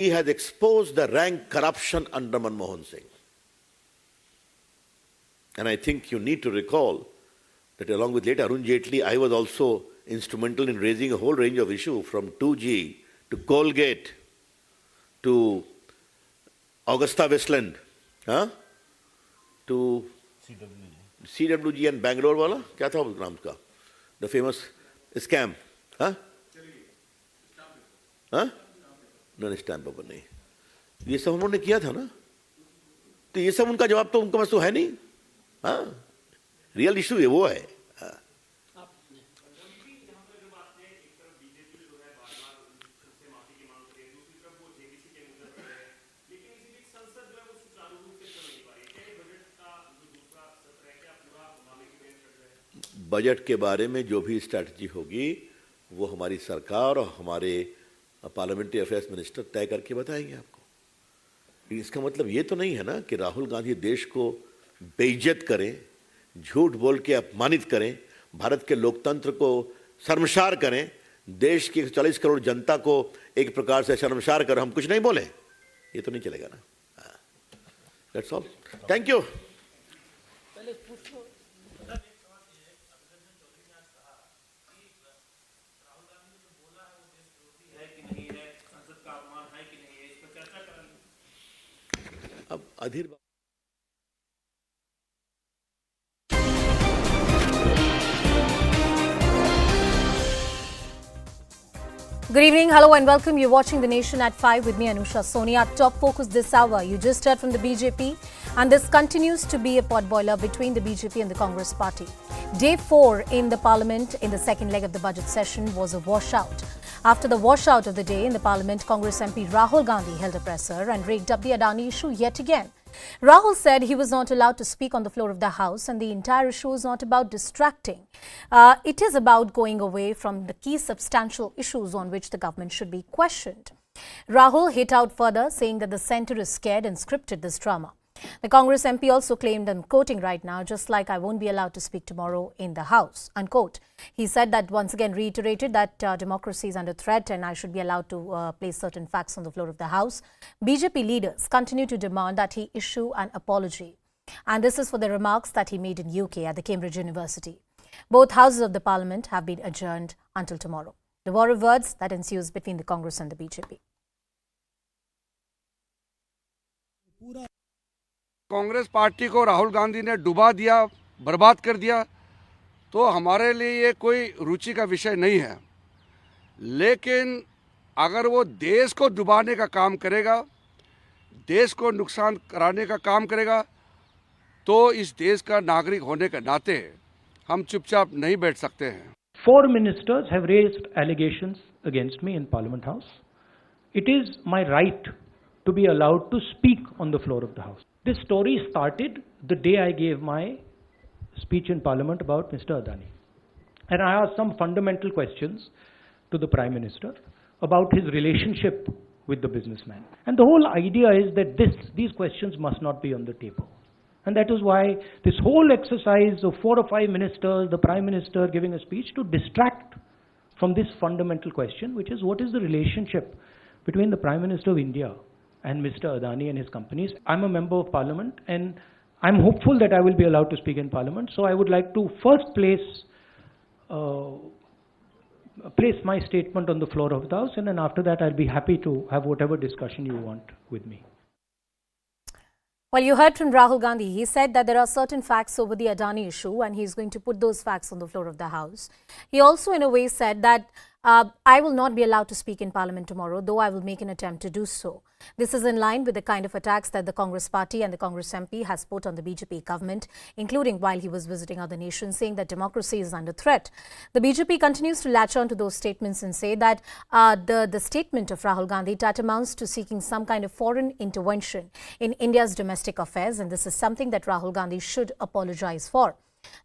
he has exposed the rank corruption under Manmohan Singh. And I think you need to recall that along with late Arun Jaitley, I was also instrumental in raising a whole range of issues from 2G to Colgate to Augusta Westland, to CWG and Bangalore wala, क्या था उस नाम का? The famous scam, stamp paper नहीं, ये सब उन्होंने किया था ना, तो ये सब उनका जवाब तो उनका पास तो है नहीं, रियल इशू ये वो है. बजट के बारे में जो भी स्ट्रैटेजी होगी वो हमारी सरकार और हमारे पार्लियामेंट्री अफेयर्स मिनिस्टर तय करके बताएंगे आपको. इसका मतलब ये तो नहीं है ना कि राहुल गांधी देश को बेइज्जत करें, झूठ बोल के अपमानित करें, भारत के लोकतंत्र को शर्मसार करें, देश की 40 करोड़ जनता को एक प्रकार से शर्मसार कर हम कुछ नहीं बोले, ये तो नहीं चलेगा ना. That's all. Thank you. अब अधीर Good evening, hello and welcome. You're watching The Nation at 5 with me, Anusha Soni. Our top focus this hour, you just heard from the BJP, and this continues to be a potboiler between the BJP and the Congress party. Day 4 in the Parliament in the second leg of the budget session was a washout. After the washout of the day in the Parliament, Congress MP Rahul Gandhi held a presser and raked up the Adani issue yet again. Rahul said he was not allowed to speak on the floor of the House and the entire issue is not about distracting. It is about going away from the key substantial issues on which the government should be questioned. Rahul hit out further, saying that the centre is scared and scripted this drama. The Congress MP also claimed, I'm quoting right now, just like I won't be allowed to speak tomorrow in the House, unquote. He said that once again reiterated that democracy is under threat and I should be allowed to place certain facts on the floor of the House. BJP leaders continue to demand that he issue an apology. And this is for the remarks that he made in UK at the Cambridge University. Both houses of the Parliament have been adjourned until tomorrow. The war of words that ensues between the Congress and the BJP. Congress party को राहुल गांधी ने डुबा दिया, बर्बाद कर दिया, तो हमारे लिए ये कोई रुचि का विषय नहीं है. लेकिन अगर वो देश को डुबाने का काम करेगा, देश को नुकसान कराने का काम करेगा, तो इस देश का नागरिक होने के नाते हम चुपचाप नहीं बैठ सकते हैं. 4 ministers have raised allegations against me in Parliament House. It is my right to be allowed to speak on the floor of the House. This story started the day I gave my speech in Parliament about Mr. Adani. And I asked some fundamental questions to the Prime Minister about his relationship with the businessman. And the whole idea is that these questions must not be on the table. And that is why this whole exercise of 4 or 5 ministers, the Prime Minister giving a speech to distract from this fundamental question, which is what is the relationship between the Prime Minister of India and Mr. Adani and his companies. I'm a member of Parliament and I'm hopeful that I will be allowed to speak in Parliament. So I would like to first place my statement on the floor of the House, and then after that I'll be happy to have whatever discussion you want with me. Well, you heard from Rahul Gandhi. He said that there are certain facts over the Adani issue and he's going to put those facts on the floor of the House. He also in a way said that I will not be allowed to speak in Parliament tomorrow, though I will make an attempt to do so. This is in line with the kind of attacks that the Congress party and the Congress MP has put on the BJP government, including while he was visiting other nations, saying that democracy is under threat. The BJP continues to latch on to those statements and say that the statement of Rahul Gandhi tantamounts to seeking some kind of foreign intervention in India's domestic affairs, and this is something that Rahul Gandhi should apologise for.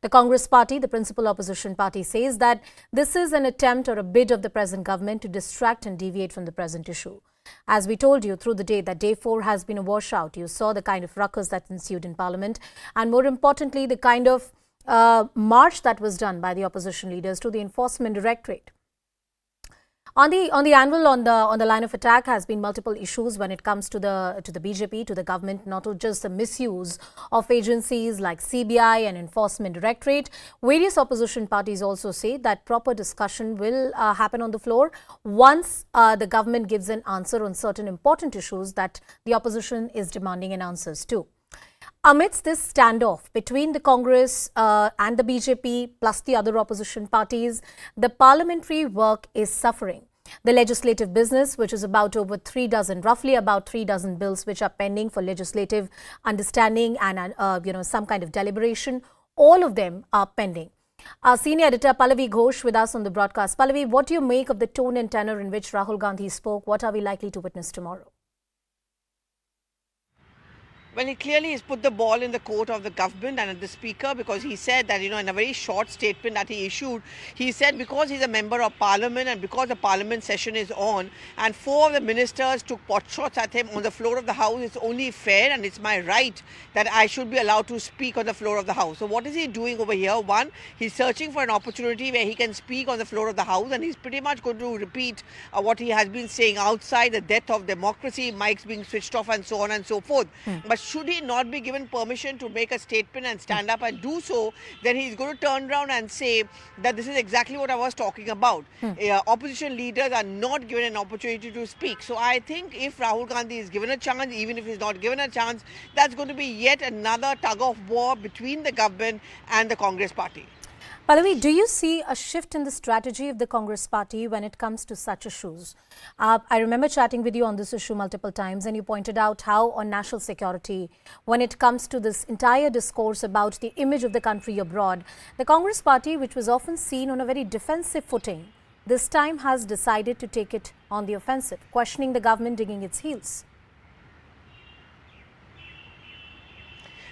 The Congress party, the principal opposition party, says that this is an attempt or a bid of the present government to distract and deviate from the present issue. As we told you through the day that day 4 has been a washout. You saw the kind of ruckus that ensued in Parliament and more importantly the kind of march that was done by the opposition leaders to the Enforcement Directorate. On the anvil, on the line of attack has been multiple issues when it comes to the BJP, to the government, not just the misuse of agencies like CBI and Enforcement Directorate. Various opposition parties also say that proper discussion will happen on the floor once the government gives an answer on certain important issues that the opposition is demanding an answers to. Amidst this standoff between the Congress and the BJP plus the other opposition parties, the parliamentary work is suffering. The legislative business, which is about over 3 dozen, roughly about 3 dozen bills which are pending for legislative understanding and some kind of deliberation, all of them are pending. Our senior editor Pallavi Ghosh with us on the broadcast. Pallavi, what do you make of the tone and tenor in which Rahul Gandhi spoke? What are we likely to witness tomorrow? Well, he clearly has put the ball in the court of the government and the speaker, because he said that, in a very short statement that he issued, he said because he's a member of parliament and because the parliament session is on and 4 of the ministers took pot shots at him on the floor of the house, it's only fair and it's my right that I should be allowed to speak on the floor of the house. So what is he doing over here? One, he's searching for an opportunity where he can speak on the floor of the house, and he's pretty much going to repeat what he has been saying outside: the death of democracy, mics being switched off and so on and so forth. But should he not be given permission to make a statement and stand up and do so, then he's going to turn around and say that this is exactly what I was talking about. Opposition leaders are not given an opportunity to speak. So I think if Rahul Gandhi is given a chance, even if he's not given a chance, that's going to be yet another tug of war between the government and the Congress party. Pallavi, do you see a shift in the strategy of the Congress party when it comes to such issues? I remember chatting with you on this issue multiple times, and you pointed out how on national security, when it comes to this entire discourse about the image of the country abroad, the Congress party, which was often seen on a very defensive footing, this time has decided to take it on the offensive, questioning the government digging its heels.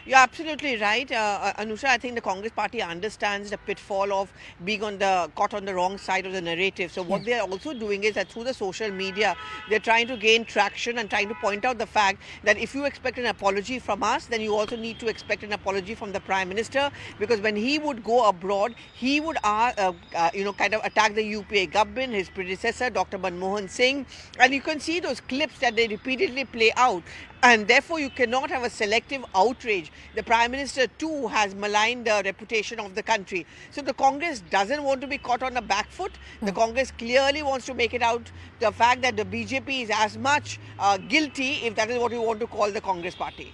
You're absolutely right, Anusha. I think the Congress party understands the pitfall of being caught on the wrong side of the narrative. So what they're also doing is that through the social media, they're trying to gain traction and trying to point out the fact that if you expect an apology from us, then you also need to expect an apology from the Prime Minister, because when he would go abroad, he would kind of attack the UPA government, his predecessor, Dr. Manmohan Singh, and you can see those clips that they repeatedly play out. And therefore, you cannot have a selective outrage. The Prime Minister too has maligned the reputation of the country. So the Congress doesn't want to be caught on the back foot. The Congress clearly wants to make it out the fact that the BJP is as much guilty, if that is what you want to call the Congress party.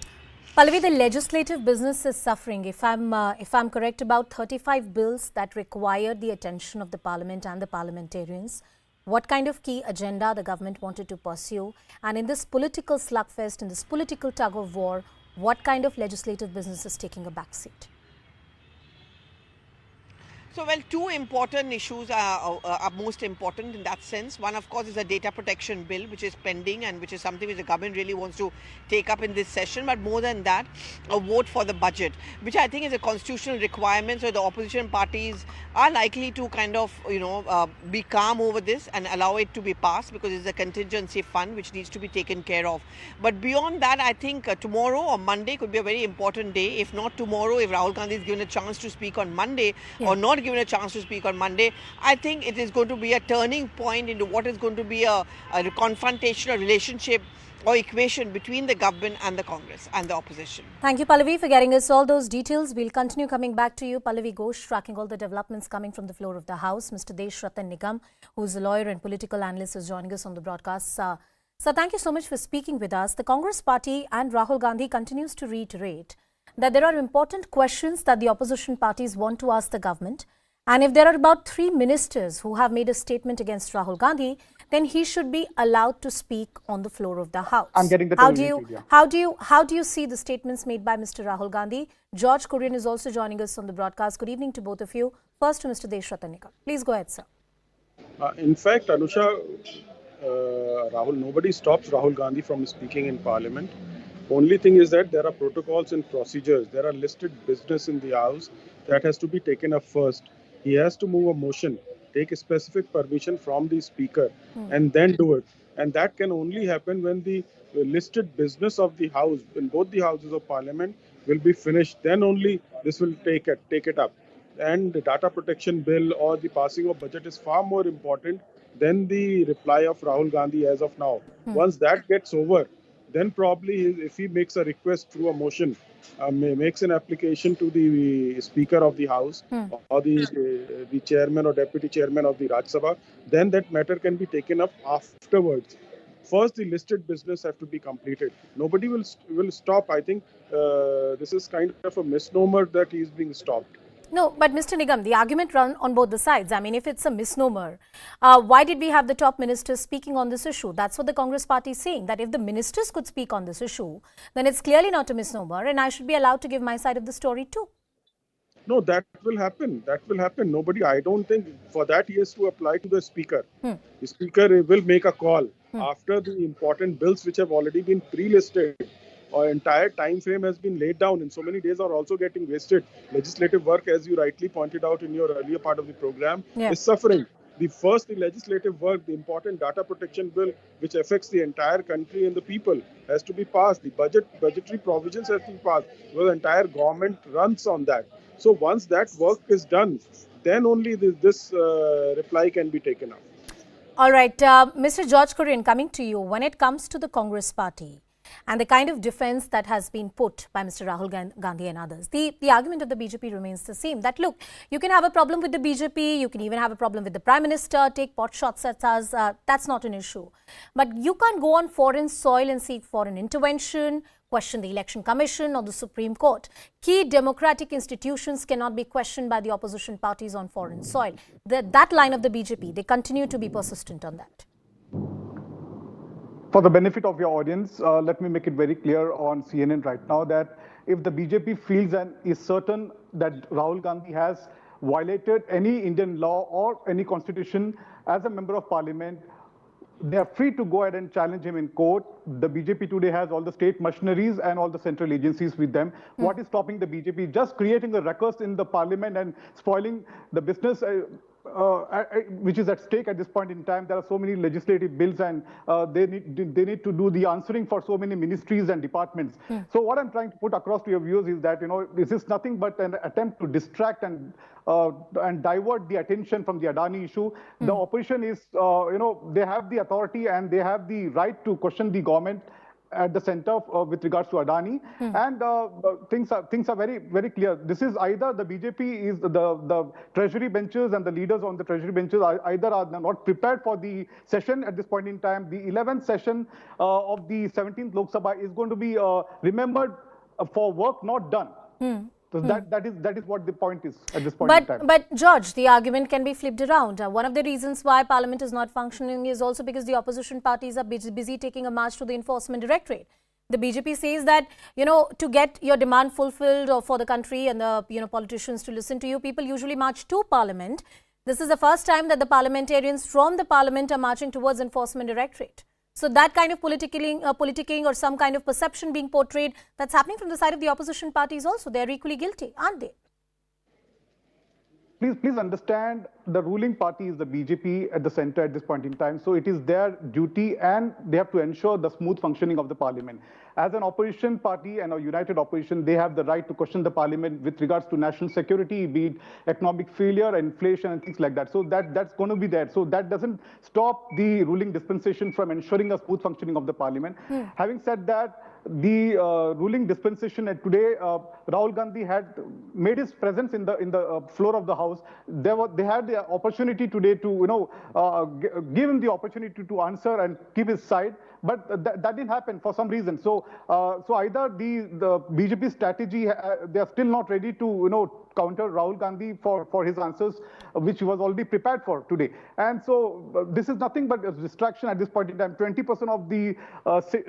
Pallavi, the legislative business is suffering. If I'm correct, about 35 bills that require the attention of the parliament and the parliamentarians. What kind of key agenda the government wanted to pursue, and in this political slugfest, in this political tug of war, what kind of legislative business is taking a backseat? So, well, 2 important issues are most important in that sense. One, of course, is a data protection bill, which is pending and which is something which the government really wants to take up in this session. But more than that, a vote for the budget, which I think is a constitutional requirement. So the opposition parties are likely to kind of, be calm over this and allow it to be passed, because it's a contingency fund which needs to be taken care of. But beyond that, I think tomorrow or Monday could be a very important day. If not tomorrow, if Rahul Gandhi is given a chance to speak on Monday or not given a chance to speak on Monday, I think it is going to be a turning point into what is going to be a confrontational relationship or equation between the government and the Congress and the opposition. Thank you, Pallavi, for getting us all those details. We'll continue coming back to you. Pallavi Ghosh, tracking all the developments coming from the floor of the House. Mr. Desh Ratan Nigam, who's a lawyer and political analyst, is joining us on the broadcast. So thank you so much for speaking with us. The Congress party and Rahul Gandhi continues to reiterate that there are important questions that the opposition parties want to ask the government. And if there are about 3 ministers who have made a statement against Rahul Gandhi, then he should be allowed to speak on the floor of the House. I'm getting the how do you see the statements made by Mr. Rahul Gandhi? George Kurian is also joining us on the broadcast. Good evening to both of you. First to Mr. Desh Ratan Nigam. Please go ahead, sir. In fact, Anusha, nobody stops Rahul Gandhi from speaking in Parliament. Only thing is that there are protocols and procedures. There are listed business in the House that has to be taken up first. He has to move a motion, take a specific permission from the speaker, and then do it. And that can only happen when the listed business of the House, in both the Houses of Parliament, will be finished. Then only this will take it up. And the data protection bill or the passing of budget is far more important then the reply of Rahul Gandhi as of now. Once that gets over, then probably if he makes a request through a motion, makes an application to the Speaker of the House or the chairman or deputy chairman of the Rajya Sabha, then that matter can be taken up afterwards. First, the listed business have to be completed. Nobody will stop. I think this is kind of a misnomer that he is being stopped. No, but Mr. Nigam, the argument run on both the sides. I mean, if it's a misnomer, why did we have the top ministers speaking on this issue? That's what the Congress party is saying, that if the ministers could speak on this issue, then it's clearly not a misnomer and I should be allowed to give my side of the story too. No, that will happen. That will happen. Nobody, I don't think for that he has to apply to the Speaker. The Speaker will make a call after the important bills which have already been pre-listed. Our entire time frame has been laid down and so many days are also getting wasted. Legislative work, as you rightly pointed out in your earlier part of the program, is suffering. The legislative work, the important data protection bill, which affects the entire country and the people, has to be passed. The budgetary provisions have to be passed. Well, the entire government runs on that. So once that work is done, then only this reply can be taken up. All right, Mr. George Kurian, coming to you. When it comes to the Congress party and the kind of defense that has been put by Mr. Rahul Gandhi and others, the argument of the BJP remains the same, that look, you can have a problem with the BJP, you can even have a problem with the Prime Minister, take pot shots at us, that's not an issue. But you can't go on foreign soil and seek foreign intervention, question the Election Commission or the Supreme Court. Key democratic institutions cannot be questioned by the opposition parties on foreign soil. That line of the BJP, they continue to be persistent on that. For the benefit of your audience, let me make it very clear on CNN right now that if the BJP feels and is certain that Rahul Gandhi has violated any Indian law or any constitution as a member of parliament, they are free to go ahead and challenge him in court. The BJP today has all the state machineries and all the central agencies with them. What is stopping the BJP? Just creating a ruckus in the parliament and spoiling the business which is at stake at this point in time. There are so many legislative bills and they need to do the answering for so many ministries and departments. So what I'm trying to put across to your viewers is that, this is nothing but an attempt to distract and divert the attention from the Adani issue. The opposition is, they have the authority and they have the right to question the government at the center with regards to Adani, and things are very, very clear. This is either the BJP is the treasury benches and the leaders on the treasury benches either are not prepared for the session at this point in time. The 11th session of the 17th Lok Sabha is going to be remembered for work not done. So that is what the point is at this point in time. But George, the argument can be flipped around. One of the reasons why Parliament is not functioning is also because the opposition parties are busy taking a march to the Enforcement Directorate. The BJP says that, to get your demand fulfilled or for the country and the politicians to listen to you, people usually march to Parliament. This is the first time that the parliamentarians from the Parliament are marching towards Enforcement Directorate. So that kind of politicking or some kind of perception being portrayed, that's happening from the side of the opposition parties also. They're equally guilty, aren't they? Please understand, the ruling party is the BJP at the center at this point in time. So it is their duty and they have to ensure the smooth functioning of the parliament. As an opposition party and a united opposition, they have the right to question the parliament with regards to national security, be it economic failure, inflation and things like that. So that's going to be there. So that doesn't stop the ruling dispensation from ensuring a smooth functioning of the parliament. Having said that, the ruling dispensation today, Rahul Gandhi had made his presence in the floor of the House. They had the opportunity today to give him the opportunity to answer and keep his side, but that didn't happen for some reason. So either the BJP strategy, they are still not ready to counter Rahul Gandhi for his answers, which he was already prepared for today. And so this is nothing but a distraction at this point in time. 20% of the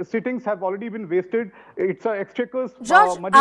sittings have already been wasted. It's exchequers. George, money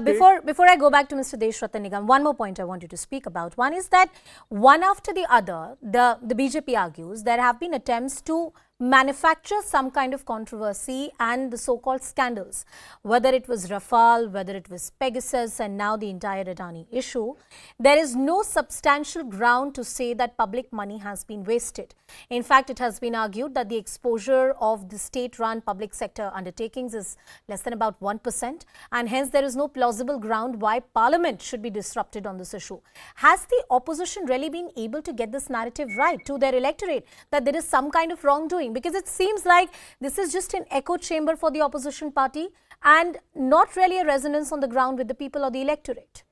before I go back to Mr. Deshratan Nigam, one more point I want you to speak about. One is that one after the other, the BJP argues there have been attempts to manufacture some kind of controversy and the so-called scandals, whether it was Rafale, whether it was Pegasus and now the entire Adani issue, there is no substantial ground to say that public money has been wasted. In fact, it has been argued that the exposure of the state-run public sector undertakings is less than about 1%, and hence there is no plausible ground why Parliament should be disrupted on this issue. Has the opposition really been able to get this narrative right to their electorate that there is some kind of wrongdoing? Because it seems like this is just an echo chamber for the opposition party and not really a resonance on the ground with the people or the electorate.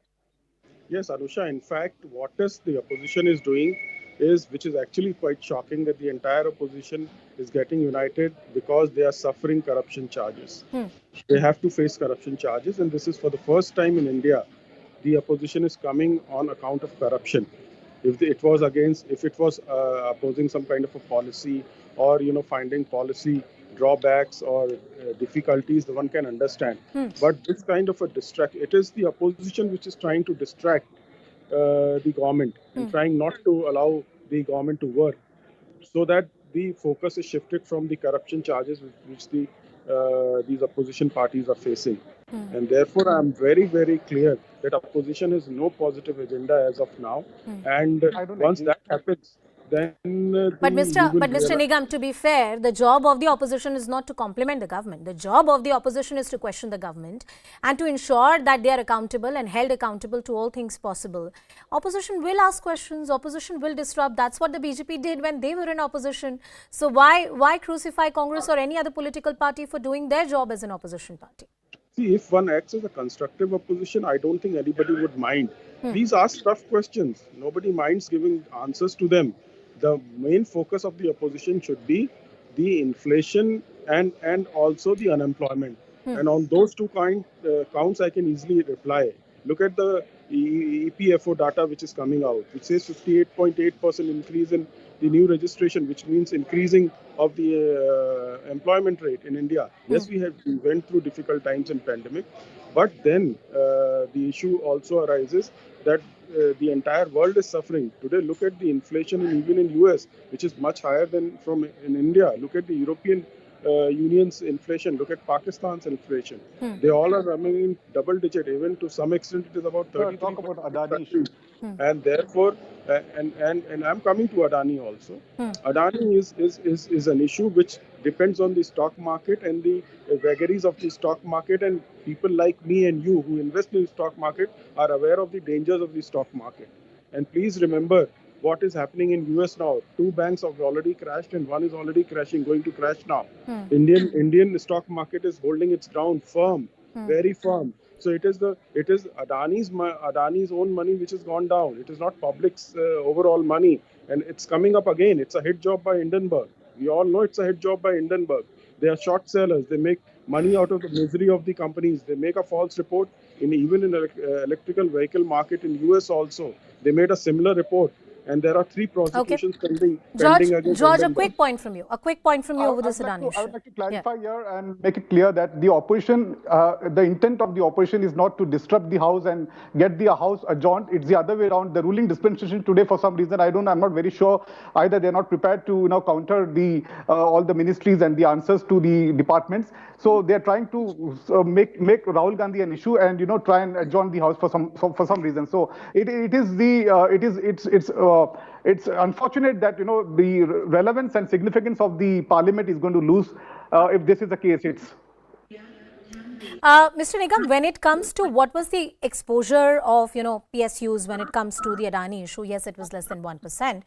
Yes, Anusha, in fact, what the opposition is doing is, which is actually quite shocking, that the entire opposition is getting united because they are suffering corruption charges. They have to face corruption charges, and this is for the first time in India, the opposition is coming on account of corruption. If it was opposing some kind of a policy or finding policy drawbacks or difficulties, the one can understand. But this kind of a it is the opposition which is trying to distract the government and trying not to allow the government to work, so that the focus is shifted from the corruption charges which these opposition parties are facing. And therefore, I am very, very clear that opposition has no positive agenda as of now. And once that happens, then But Mr. Nigam, to be fair, the job of the opposition is not to compliment the government. The job of the opposition is to question the government and to ensure that they are accountable and held accountable to all things possible. Opposition will ask questions, opposition will disrupt. That's what the BJP did when they were in opposition. So why crucify Congress or any other political party for doing their job as an opposition party? See, if one acts as a constructive opposition, I don't think anybody would mind. Please ask tough questions. Nobody minds giving answers to them. The main focus of the opposition should be the inflation and also the unemployment. And on those two counts, I can easily reply. Look at the EPFO data which is coming out, which says 58.8% increase in the new registration, which means increasing of the employment rate in India. Yes, we went through difficult times in pandemic, but then the issue also arises that the entire world is suffering. Today, look at the inflation even in US, which is much higher than in India. Look at the European Union's inflation. Look at Pakistan's inflation. They all are running in double digit. Even to some extent, it is about 33%. Talk about Adani. And therefore, and I'm coming to Adani also. Adani is an issue which depends on the stock market and the vagaries of the stock market, and people like me and you who invest in the stock market are aware of the dangers of the stock market. And please remember what is happening in US now. 2 banks have already crashed and one is already going to crash now. Indian stock market is holding its ground firm, very firm. So it is Adani's own money which has gone down. It is not public's overall money, and it's coming up again. It's a hit job by Hindenburg. We all know it's a hit job by Hindenburg. They are short sellers. They make money out of the misery of the companies. They make a false report even in electrical vehicle market in US also. They made a similar report. And there are 3 prosecutions pending against George, a quick point from you. Over this Adani issue. I would like to clarify here and make it clear that the opposition, the intent of the opposition is not to disrupt the House and get the House adjourned. It's the other way around. The ruling dispensation today, for some reason, I'm not very sure. Either they're not prepared to counter all the ministries and the answers to the departments. So they're trying to make Rahul Gandhi an issue and try and adjourn the House for some reason. So it's unfortunate that the relevance and significance of the Parliament is going to lose if this is the case. Mr. Nigam, when it comes to what was the exposure of PSUs when it comes to the Adani issue, yes, it was less than 1%.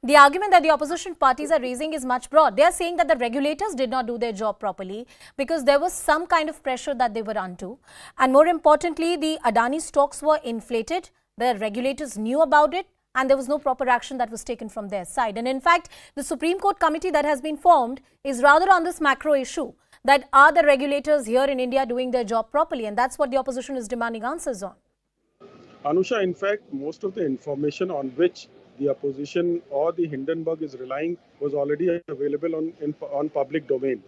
The argument that the opposition parties are raising is much broad. They are saying that the regulators did not do their job properly because there was some kind of pressure that they were under. And more importantly, the Adani stocks were inflated. The regulators knew about it, and there was no proper action that was taken from their side. And in fact, the Supreme Court committee that has been formed is rather on this macro issue, that are the regulators here in India doing their job properly? And that's what the opposition is demanding answers on. Anusha, in fact, most of the information on which the opposition or the Hindenburg is relying was already available on public domain.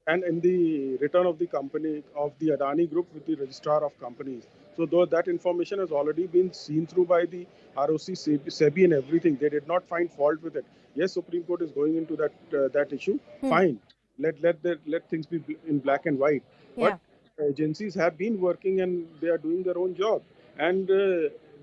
And in the return of the company of the Adani Group with the registrar of companies. So though that information has already been seen through by the ROC, SEBI and everything, they did not find fault with it. Yes, Supreme Court is going into that issue. Fine, let things be in black and white. Yeah. But agencies have been working and they are doing their own job. And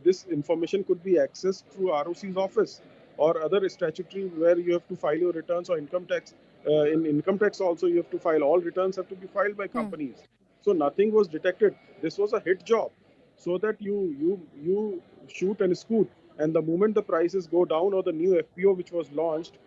this information could be accessed through ROC's office or other statutory where you have to file your returns or income tax. In income tax also you have to file. All returns have to be filed by companies. So nothing was detected. This was a hit job. So that you shoot and scoot, and the moment the prices go down or the new FPO which was launched,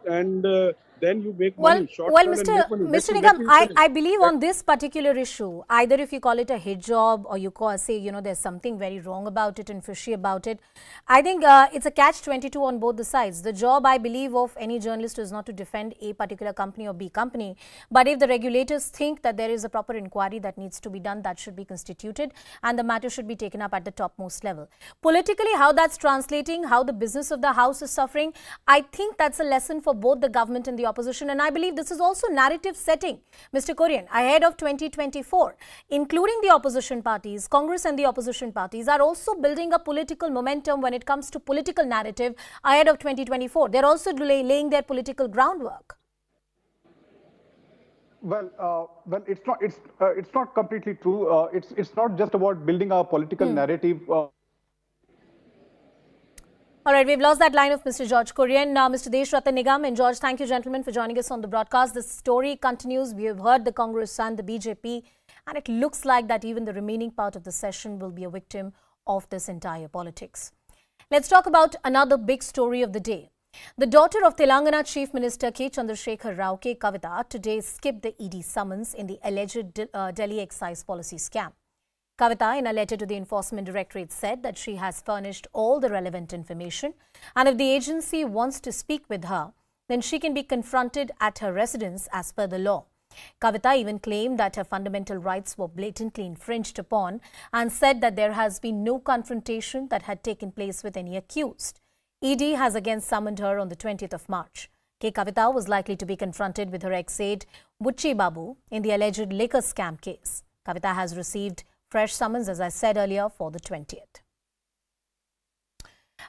and then you make money. Well, and make money. Mr. Nigam, I believe on this particular issue, either if you call it a hit job or you say, there's something very wrong about it and fishy about it, I think it's a catch-22 on both the sides. The job, I believe, of any journalist is not to defend a particular company or B company. But if the regulators think that there is a proper inquiry that needs to be done, that should be constituted and the matter should be taken up at the topmost level. Politically, how that's translating, how the business of the House is suffering, I think that's a lesson for both the government and the opposition, and I believe this is also narrative setting, Mr. Korean, ahead of 2024, including the opposition parties. Congress and the opposition parties are also building a political momentum when it comes to political narrative ahead of 2024. They're also laying their political groundwork. Well, it's not completely true. It's not just about building a political narrative. All right, we've lost that line of Mr. George Korean. Now, Mr. Deshratan Nigam and George, thank you, gentlemen, for joining us on the broadcast. The story continues. We have heard the Congress and the BJP, and it looks like that even the remaining part of the session will be a victim of this entire politics. Let's talk about another big story of the day. The daughter of Telangana Chief Minister K Chandrasekhar Rao, K Kavitha, today skipped the ED summons in the alleged Delhi excise policy scam. Kavitha, in a letter to the Enforcement Directorate, said that she has furnished all the relevant information and if the agency wants to speak with her, then she can be confronted at her residence as per the law. Kavitha even claimed that her fundamental rights were blatantly infringed upon and said that there has been no confrontation that had taken place with any accused. ED has again summoned her on the 20th of March. K Kavitha was likely to be confronted with her ex-aide Bucci Babu in the alleged liquor scam case. Kavitha has received fresh summons, as I said earlier, for the 20th.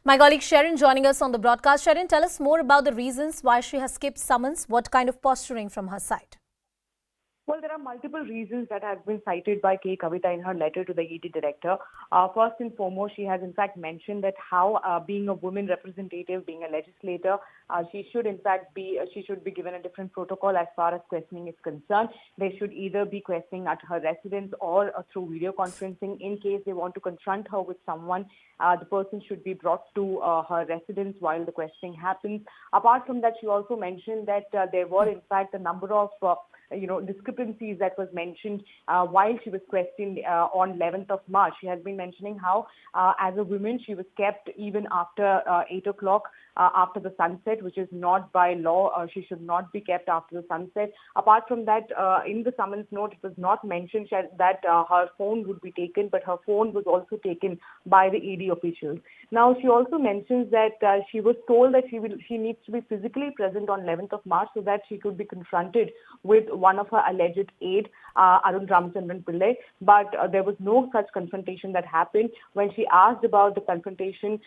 My colleague Sharon joining us on the broadcast. Sharon, tell us more about the reasons why she has skipped summons. What kind of posturing from her side? Well, there are multiple reasons that have been cited by K Kavitha in her letter to the ED director. First and foremost, she has in fact mentioned that how being a woman representative, being a legislator, she should in fact be given a different protocol as far as questioning is concerned. They should either be questioning at her residence or through video conferencing. In case they want to confront her with someone, the person should be brought to her residence while the questioning happens. Apart from that, she also mentioned that there were in fact a number of discrepancies that was mentioned while she was questioned on 11th of March. She has been mentioning how as a woman she was kept even after 8 o'clock after the sunset, which is not by law. She should not be kept after the sunset. Apart from that, in the summons note, it was not mentioned that her phone would be taken, but her phone was also taken by the ED officials. Now, she also mentions that she was told that she needs to be physically present on 11th of March so that she could be confronted with one of her alleged aide, Arun Ramachandran Pillai, but there was no such confrontation that happened. When she asked about the confrontation,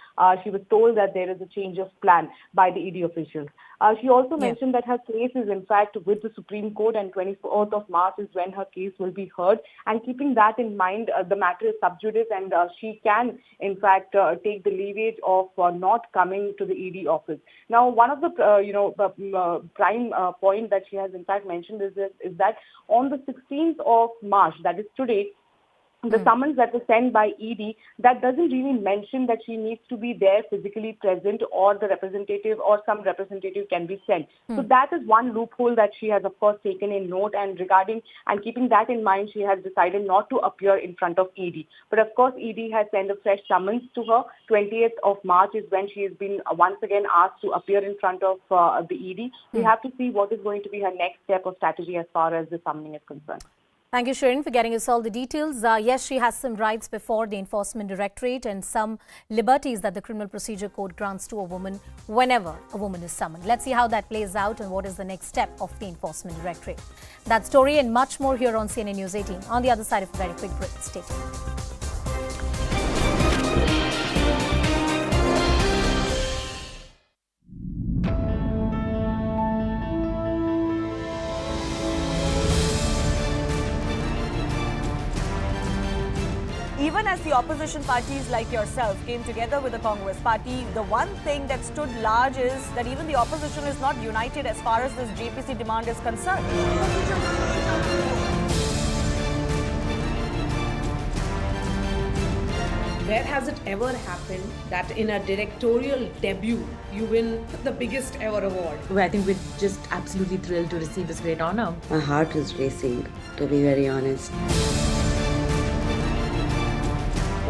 she was told that there is a change of plan by the ED officials. She also mentioned that her case is in fact with the Supreme Court, and 24th of March is when her case will be heard. And keeping that in mind, the matter is sub judice, and she can in fact take the leverage of not coming to the ED office. Now, one of the prime point that she has in fact mentioned is that on the 16th of March, that is today, the summons that was sent by ED, that doesn't really mention that she needs to be there physically present, or the representative or some representative can be sent. So that is one loophole that she has of course taken in note, and keeping that in mind, she has decided not to appear in front of ED. But of course, ED has sent a fresh summons to her. 20th of March is when she has been once again asked to appear in front of the ED. We have to see what is going to be her next step of strategy as far as the summoning is concerned. Thank you, Sharon, for getting us all the details. Yes, she has some rights before the Enforcement Directorate and some liberties that the Criminal Procedure Code grants to a woman whenever a woman is summoned. Let's see how that plays out and what is the next step of the Enforcement Directorate. That story and much more here on CNN News 18 on the other side of a very quick break. Stay tuned. even as the opposition parties like yourself came together with the Congress party, the one thing that stood large is that even the opposition is not united as far as this JPC demand is concerned. Where has it ever happened that in a directorial debut, you win the biggest ever award? Well, I think we're just absolutely thrilled to receive this great honor. My heart is racing, to be very honest.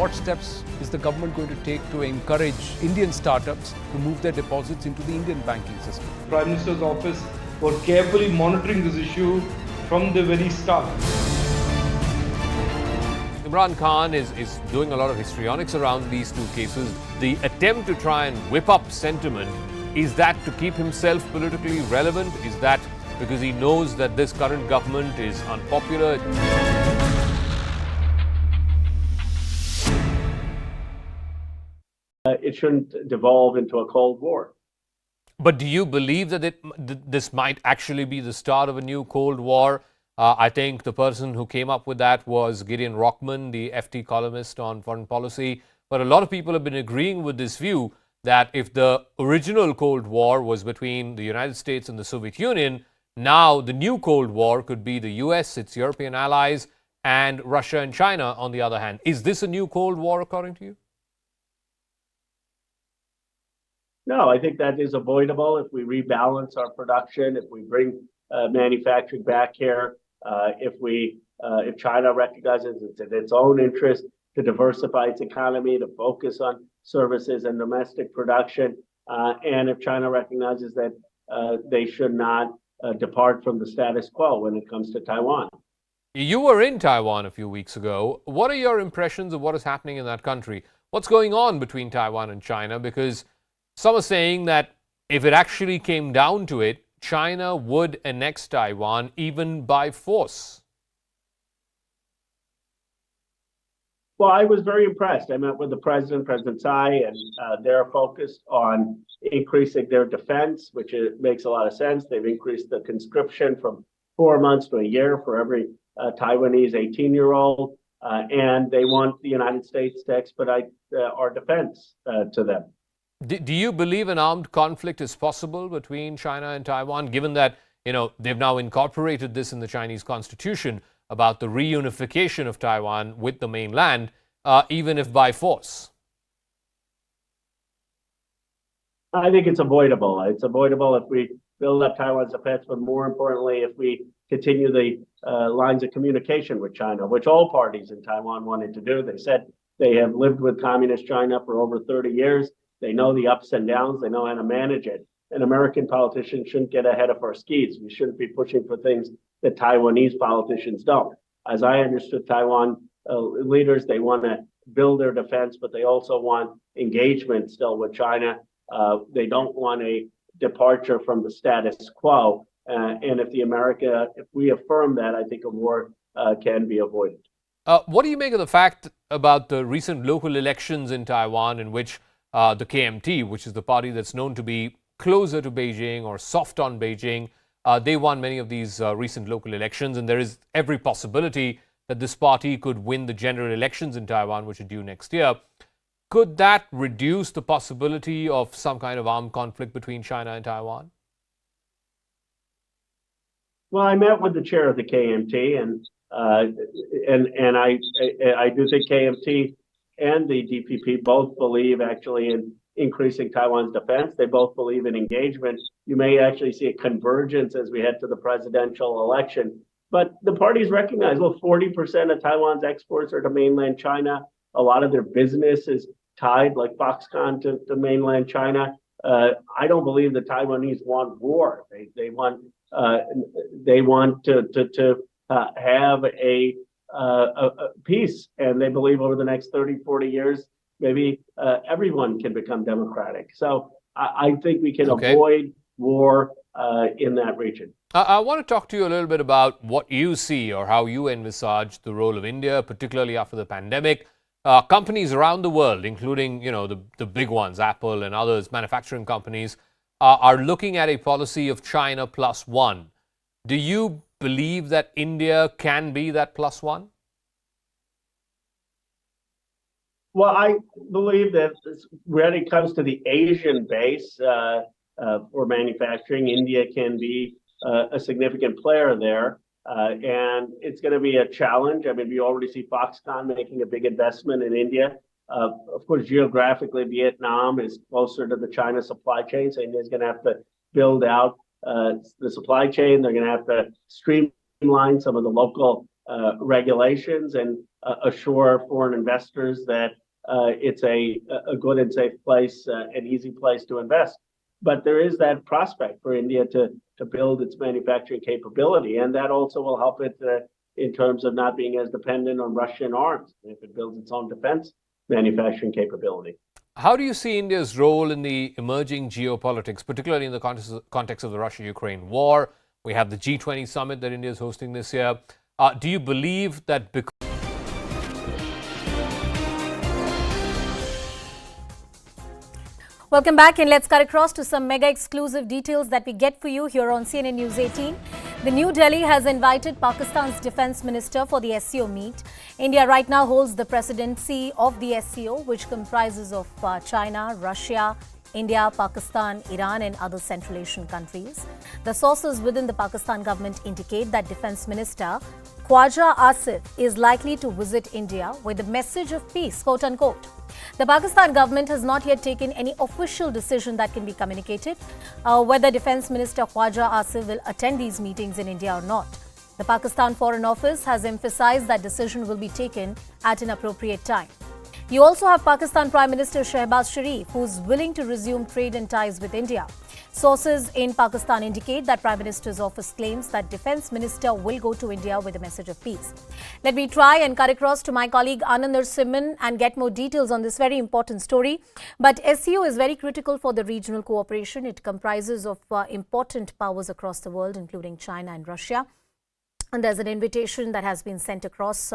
What steps is the government going to take to encourage Indian startups to move their deposits into the Indian banking system? Prime Minister's office were carefully monitoring this issue from the very start. Imran Khan is doing a lot of histrionics around these two cases. The attempt to try and whip up sentiment, is that to keep himself politically relevant? Is that because he knows that this current government is unpopular? It shouldn't devolve into a Cold War. But do you believe that this might actually be the start of a new Cold War? I think the person who came up with that was Gideon Rockman, the FT columnist on foreign policy. But a lot of people have been agreeing with this view that if the original Cold War was between the United States and the Soviet Union, now the new Cold War could be the US, its European allies, and Russia and China on the other hand. Is this a new Cold War according to you? No, I think that is avoidable if we rebalance our production, if we bring manufacturing back here, if China recognizes it's in its own interest to diversify its economy, to focus on services and domestic production, and if China recognizes that they should not depart from the status quo when it comes to Taiwan. You were in Taiwan a few weeks ago. What are your impressions of what is happening in that country? What's going on between Taiwan and China? Because some are saying that if it actually came down to it, China would annex Taiwan even by force. Well, I was very impressed. I met with the president, President Tsai, and they're focused on increasing their defense, which makes a lot of sense. They've increased the conscription from 4 months to a year for every Taiwanese 18-year-old, and they want the United States to expedite our defense to them. Do you believe an armed conflict is possible between China and Taiwan, given that, they've now incorporated this in the Chinese constitution about the reunification of Taiwan with the mainland, even if by force? I think it's avoidable. It's avoidable if we build up Taiwan's defense, but more importantly, if we continue the lines of communication with China, which all parties in Taiwan wanted to do. They said they have lived with communist China for over 30 years. They know the ups and downs. They know how to manage it. And American politicians shouldn't get ahead of our skis. We shouldn't be pushing for things that Taiwanese politicians don't. As I understood Taiwan leaders, they want to build their defense, but they also want engagement still with China. They don't want a departure from the status quo. And if we affirm that, I think a war can be avoided. What do you make of the fact about the recent local elections in Taiwan in which the KMT, which is the party that's known to be closer to Beijing or soft on Beijing, they won many of these recent local elections, and there is every possibility that this party could win the general elections in Taiwan, which are due next year. Could that reduce the possibility of some kind of armed conflict between China and Taiwan? Well, I met with the chair of the KMT, and I do think KMT and the DPP both believe actually in increasing Taiwan's defense. They both believe in engagement. You may actually see a convergence as we head to the presidential election. But the parties recognize, well, 40% of Taiwan's exports are to mainland China. A lot of their business is tied, like Foxconn, to mainland China. I don't believe the Taiwanese want war. They want to have a peace, and they believe over the next 30, 40 years, maybe everyone can become democratic. So I think we can avoid war in that region. I want to talk to you a little bit about what you see or how you envisage the role of India, particularly after the pandemic. Companies around the world, including the big ones, Apple and others, manufacturing companies, are looking at a policy of China plus one. Do you believe that India can be that plus one? Well, I believe that when it comes to the Asian base for manufacturing, India can be a significant player there. And it's going to be a challenge. I mean, we already see Foxconn making a big investment in India. Of course, geographically, Vietnam is closer to the China supply chain, so India's going to have to build out the supply chain. They're going to have to streamline some of the local regulations and assure foreign investors that it's a good and safe place, an easy place to invest. But there is that prospect for India to build its manufacturing capability, and that also will help it in terms of not being as dependent on Russian arms if it builds its own defense manufacturing capability. How do you see India's role in the emerging geopolitics, particularly in the context of the Russia-Ukraine war? We have the G20 summit that India is hosting this year. Do you believe that because Welcome back, and let's cut across to some mega exclusive details that we get for you here on CNN News 18. The New Delhi has invited Pakistan's Defence Minister for the SCO meet. India right now holds the presidency of the SCO, which comprises of China, Russia, India, Pakistan, Iran and other Central Asian countries. The sources within the Pakistan government indicate that Defence Minister Khwaja Asif is likely to visit India with a message of peace, quote unquote. The Pakistan government has not yet taken any official decision that can be communicated whether Defence Minister Khwaja Asif will attend these meetings in India or not. The Pakistan Foreign Office has emphasized that decision will be taken at an appropriate time. You also have Pakistan Prime Minister Shehbaz Sharif, who is willing to resume trade and ties with India. Sources in Pakistan indicate that Prime Minister's office claims that Defence Minister will go to India with a message of peace. Let me try and cut across to my colleague Anand Narasimhan and get more details on this very important story. But SCO is very critical for the regional cooperation. It comprises of important powers across the world, including China and Russia. And there's an invitation that has been sent across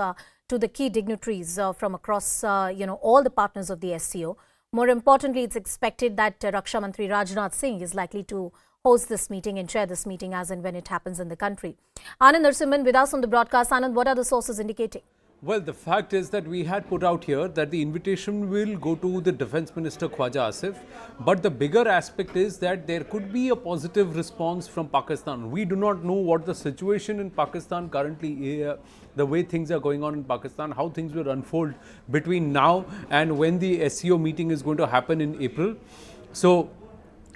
to the key dignitaries from across, all the partners of the SCO. More importantly, it's expected that Raksha Mantri Rajnath Singh is likely to host this meeting and chair this meeting as and when it happens in the country. Anand Narasimhan with us on the broadcast. Anand, what are the sources indicating? Well, the fact is that we had put out here that the invitation will go to the Defence Minister Khwaja Asif. But the bigger aspect is that there could be a positive response from Pakistan. We do not know what the situation in Pakistan currently is, the way things are going on in Pakistan, how things will unfold between now and when the SCO meeting is going to happen in April. So,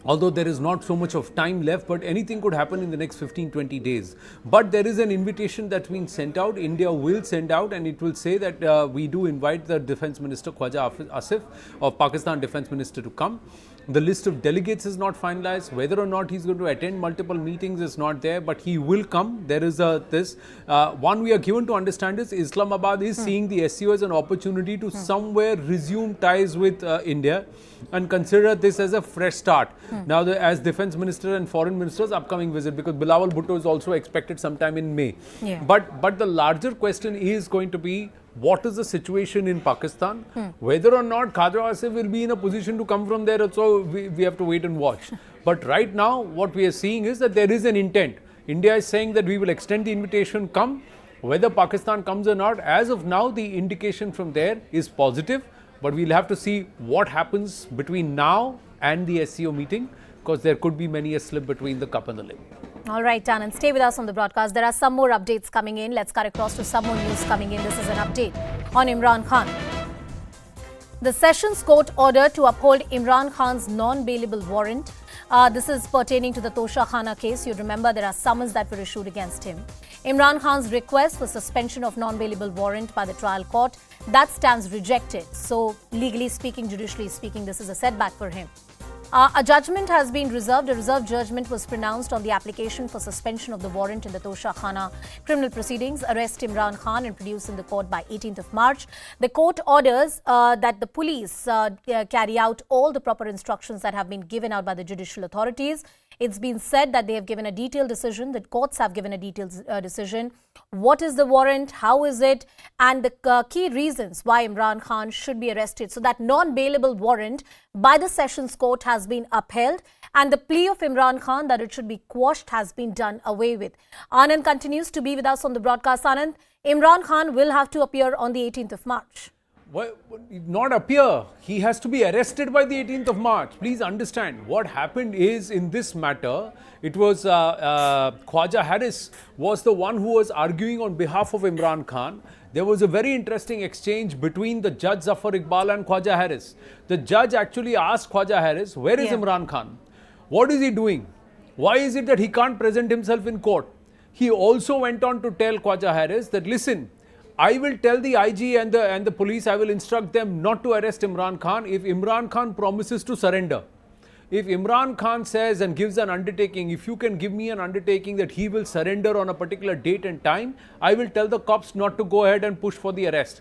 although there is not so much of time left, but anything could happen in the next 15-20 days. But there is an invitation that's been sent out. India will send out, and it will say that we do invite the Defence Minister Khwaja Asif of Pakistan Defence Minister to come. The list of delegates is not finalized. Whether or not he's going to attend multiple meetings is not there, but he will come. There is one we are given to understand is Islamabad is seeing the SCO as an opportunity to somewhere resume ties with India and consider this as a fresh start. Now, as Defence Minister and Foreign Minister's upcoming visit, because Bilawal Bhutto is also expected sometime in May. Yeah. But the larger question is going to be, what is the situation in Pakistan? Whether or not Khwaja Asif will be in a position to come from there, also we have to wait and watch. But right now, what we are seeing is that there is an intent. India is saying that we will extend the invitation, come. Whether Pakistan comes or not, as of now, the indication from there is positive. But we'll have to see what happens between now and the SCO meeting, because there could be many a slip between the cup and the lip. All right, Anand, stay with us on the broadcast. There are some more updates coming in. Let's cut across to some more news coming in. This is an update on Imran Khan. The Sessions Court order to uphold Imran Khan's non-bailable warrant. This is pertaining to the Tosha Khana case. You remember there are summons that were issued against him. Imran Khan's request for suspension of non-bailable warrant by the trial court, that stands rejected. So, legally speaking, judicially speaking, this is a setback for him. A judgment has been reserved. A reserved judgment was pronounced on the application for suspension of the warrant in the Tosha Khana criminal proceedings. Arrest Imran Khan and produce in the court by 18th of March. The court orders that the police carry out all the proper instructions that have been given out by the judicial authorities. It's been said that they have given a detailed decision, that courts have given a detailed decision. What is the warrant? How is it? And the key reasons why Imran Khan should be arrested. So that non-bailable warrant by the Sessions Court has been upheld, and the plea of Imran Khan that it should be quashed has been done away with. Anand continues to be with us on the broadcast. Anand, Imran Khan will have to appear on the 18th of March. Well, not appear. He has to be arrested by the 18th of March. Please understand what happened is in this matter, it was Khwaja Harris was the one who was arguing on behalf of Imran Khan. There was a very interesting exchange between the judge Zafar Iqbal and Khwaja Harris. The judge actually asked Khwaja Harris, where is Imran Khan? What is he doing? Why is it that he can't present himself in court? He also went on to tell Khwaja Harris that, listen, I will tell the IG and the police, I will instruct them not to arrest Imran Khan if Imran Khan promises to surrender. If Imran Khan says and gives an undertaking, if you can give me an undertaking that he will surrender on a particular date and time, I will tell the cops not to go ahead and push for the arrest.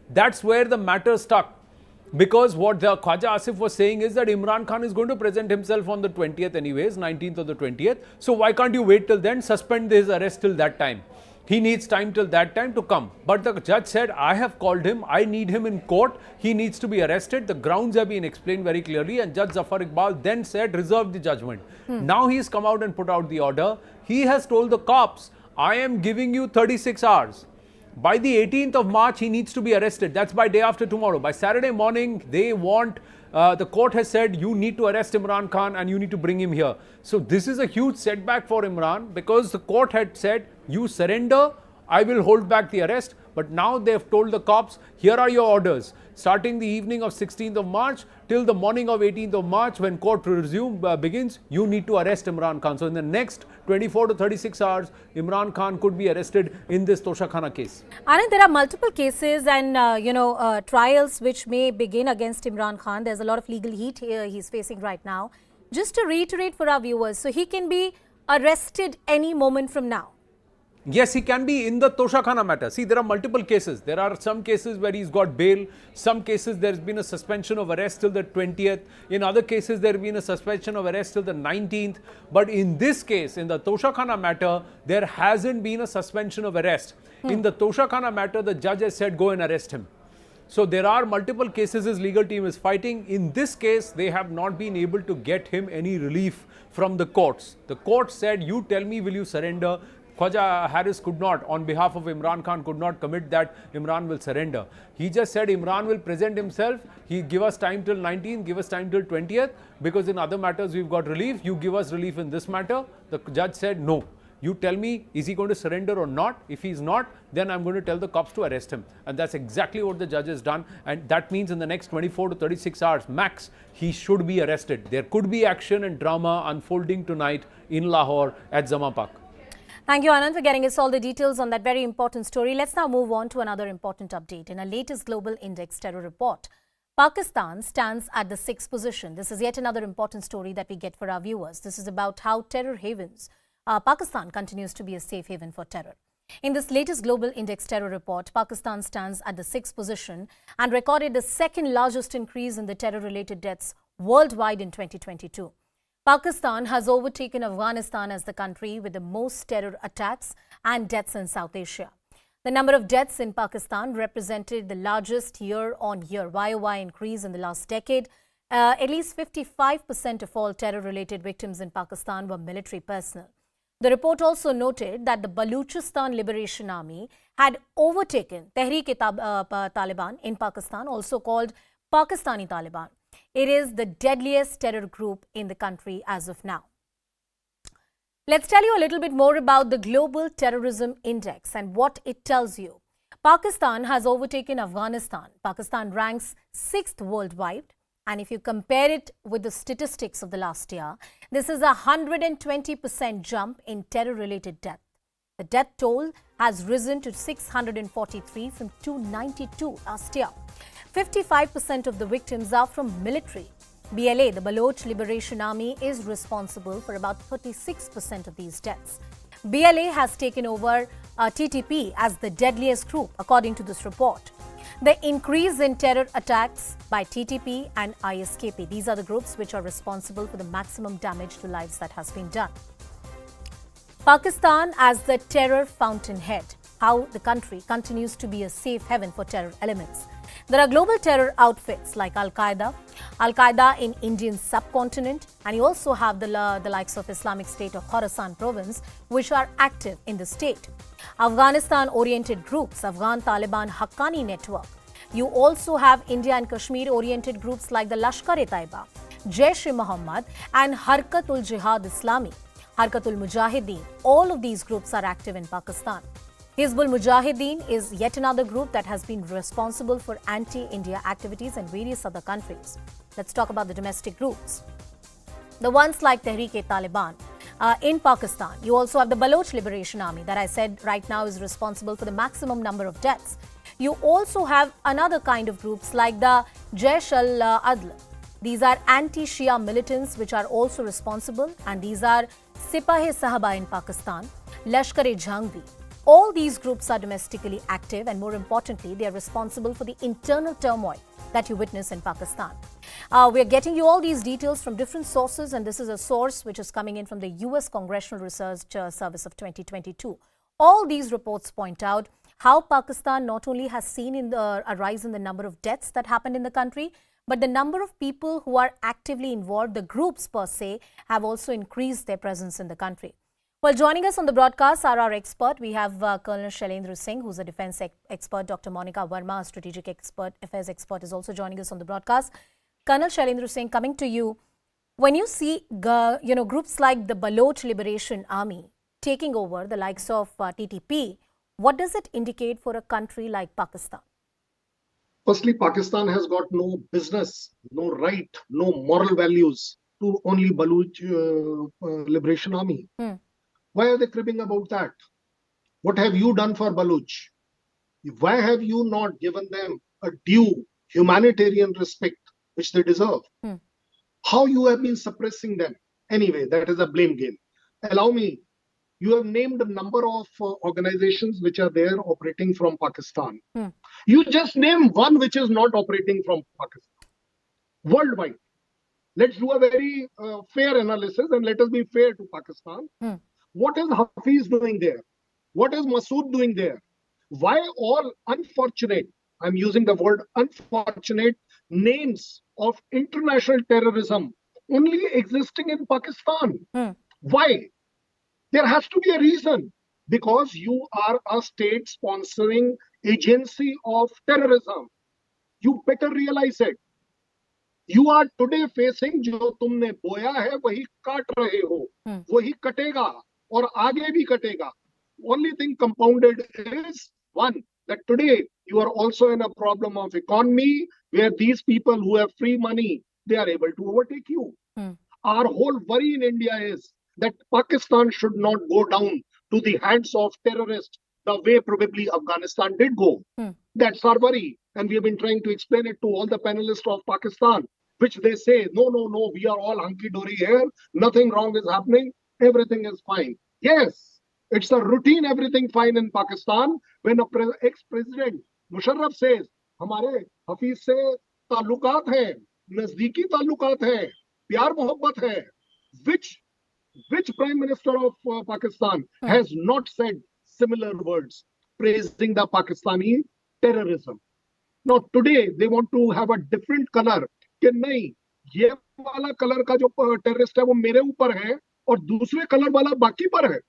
That's where the matter stuck. Because what the Khwaja Asif was saying is that Imran Khan is going to present himself on the 20th anyways, 19th or the 20th. So why can't you wait till then, suspend his arrest till that time? He needs time till that time to come. But the judge said, I have called him. I need him in court. He needs to be arrested. The grounds have been explained very clearly. And Judge Zafar Iqbal then said, reserve the judgment. Now he's come out and put out the order. He has told the cops, I am giving you 36 hours. By the 18th of March, he needs to be arrested. That's by day after tomorrow. By Saturday morning, they want, the court has said, you need to arrest Imran Khan and you need to bring him here. So this is a huge setback for Imran because the court had said, you surrender, I will hold back the arrest. But now they have told the cops, here are your orders. Starting the evening of 16th of March till the morning of 18th of March when court begins, you need to arrest Imran Khan. So in the next 24 to 36 hours, Imran Khan could be arrested in this Toshakhana case. Anand, there are multiple cases and, trials which may begin against Imran Khan. There's a lot of legal heat here he's facing right now. Just to reiterate for our viewers, so he can be arrested any moment from now. Yes, he can be in the Toshakhana matter. See, there are multiple cases. There are some cases where he's got bail. Some cases there has been a suspension of arrest till the 20th. In other cases, there has been a suspension of arrest till the 19th. But in this case, in the Toshakhana matter, there hasn't been a suspension of arrest. In the Toshakhana matter, the judge has said, go and arrest him. So there are multiple cases his legal team is fighting. In this case, they have not been able to get him any relief from the courts. The court said, you tell me, will you surrender? Khwaja Harris could not, on behalf of Imran Khan, could not commit that Imran will surrender. He just said Imran will present himself. He give us time till 19th, give us time till 20th, because in other matters we've got relief. You give us relief in this matter. The judge said no. You tell me, is he going to surrender or not? If he's not, then I'm going to tell the cops to arrest him. And that's exactly what the judge has done. And that means in the next 24 to 36 hours, max, he should be arrested. There could be action and drama unfolding tonight in Lahore at Zama Park. Thank you, Anand, for getting us all the details on that very important story. Let's now move on to another important update. In our latest Global Index terror report, Pakistan stands at the 6th position. This is yet another important story that we get for our viewers. This is about how terror havens. Pakistan continues to be a safe haven for terror. In this latest Global Index terror report, Pakistan stands at the 6th position and recorded the second largest increase in the terror-related deaths worldwide in 2022. Pakistan has overtaken Afghanistan as the country with the most terror attacks and deaths in South Asia. The number of deaths in Pakistan represented the largest year-on-year YOY increase in the last decade. At least 55% of all terror-related victims in Pakistan were military personnel. The report also noted that the Baluchistan Liberation Army had overtaken Tehreek-e-Taliban in Pakistan, also called Pakistani Taliban. It is the deadliest terror group in the country as of now. Let's tell you a little bit more about the Global Terrorism Index and what it tells you. Pakistan has overtaken Afghanistan. Pakistan ranks 6th worldwide. And if you compare it with the statistics of the last year, this is a 120% jump in terror-related death. The death toll has risen to 643 from 292 last year. 55% of the victims are from military. BLA, the Baloch Liberation Army, is responsible for about 36% of these deaths. BLA has taken over TTP as the deadliest group, according to this report. The increase in terror attacks by TTP and ISKP, these are the groups which are responsible for the maximum damage to lives that has been done. Pakistan as the terror fountainhead, how the country continues to be a safe haven for terror elements. There are global terror outfits like Al-Qaeda in Indian subcontinent, and you also have the likes of Islamic State of Khorasan province, which are active in the state. Afghanistan-oriented groups, Afghan Taliban Haqqani Network, You also have India and Kashmir-oriented groups like the Lashkar-e-Taiba, Jaish-e-Mohammed and Harkat-ul-Jihad Islami, Harkat-ul-Mujahideen. All of these groups are active in Pakistan. Hizbul Mujahideen is yet another group that has been responsible for anti-India activities in various other countries. Let's talk about the domestic groups. The ones like Tehreek-e-Taliban in Pakistan. You also have the Baloch Liberation Army that I said right now is responsible for the maximum number of deaths. You also have another kind of groups like the Jaish al-Adl. These are anti-Shia militants which are also responsible, and these are Sipah-e-Sahaba in Pakistan, Lashkar-e-Jhang bhi. All these groups are domestically active, and more importantly, they are responsible for the internal turmoil that you witness in Pakistan. We are getting you all these details from different sources, and this is a source which is coming in from the U.S. Congressional Research Service of 2022. All these reports point out how Pakistan not only has seen a rise in the number of deaths that happened in the country, but the number of people who are actively involved, the groups per se, have also increased their presence in the country. Well, joining us on the broadcast are our expert. We have Colonel Shailendra Singh, who's a defense expert. Dr. Monica Verma, a strategic affairs expert, is also joining us on the broadcast. Colonel Shailendra Singh, coming to you. When you see groups like the Baloch Liberation Army taking over the likes of TTP, what does it indicate for a country like Pakistan? Firstly, Pakistan has got no business, no right, no moral values to only Baloch Liberation Army. Why are they cribbing about that? What have you done for Baloch? Why have you not given them a due humanitarian respect which they deserve? How you have been suppressing them? Anyway, that is a blame game. Allow me, you have named a number of organizations which are there operating from Pakistan. You just name one which is not operating from Pakistan. Worldwide. Let's do a very fair analysis and let us be fair to Pakistan. What is Hafiz doing there? What is Masood doing there? Why all unfortunate, I'm using the word unfortunate, names of international terrorism only existing in Pakistan? Why? There has to be a reason. Because you are a state sponsoring agency of terrorism. You better realize it. You are today facing जो तुमने बोया है वही काट रहे हो, वही कटेगा और आगे भी कटेगा. Only thing compounded is one, that today you are also in a problem of economy where these people who have free money, they are able to overtake you. Our whole worry in India is that Pakistan should not go down to the hands of terrorists the way probably Afghanistan did go. That's our worry. And we have been trying to explain it to all the panelists of Pakistan, which they say, no, we are all hunky-dory here. Nothing wrong is happening. Everything is fine. Yes, it's a routine everything fine in Pakistan when a ex-president Musharraf says, हमारे हफीज से ताल्लुकात हैं, नजदीकी ताल्लुकात हैं, प्यार मोहब्बत है. Which Prime Minister of Pakistan has not said similar words praising the Pakistani terrorism? Now today they want to have a different color. कि नहीं, ये वाला कलर का जो टेररिस्ट है वो मेरे ऊपर है और दूसरे कलर वाला बाकी पर है.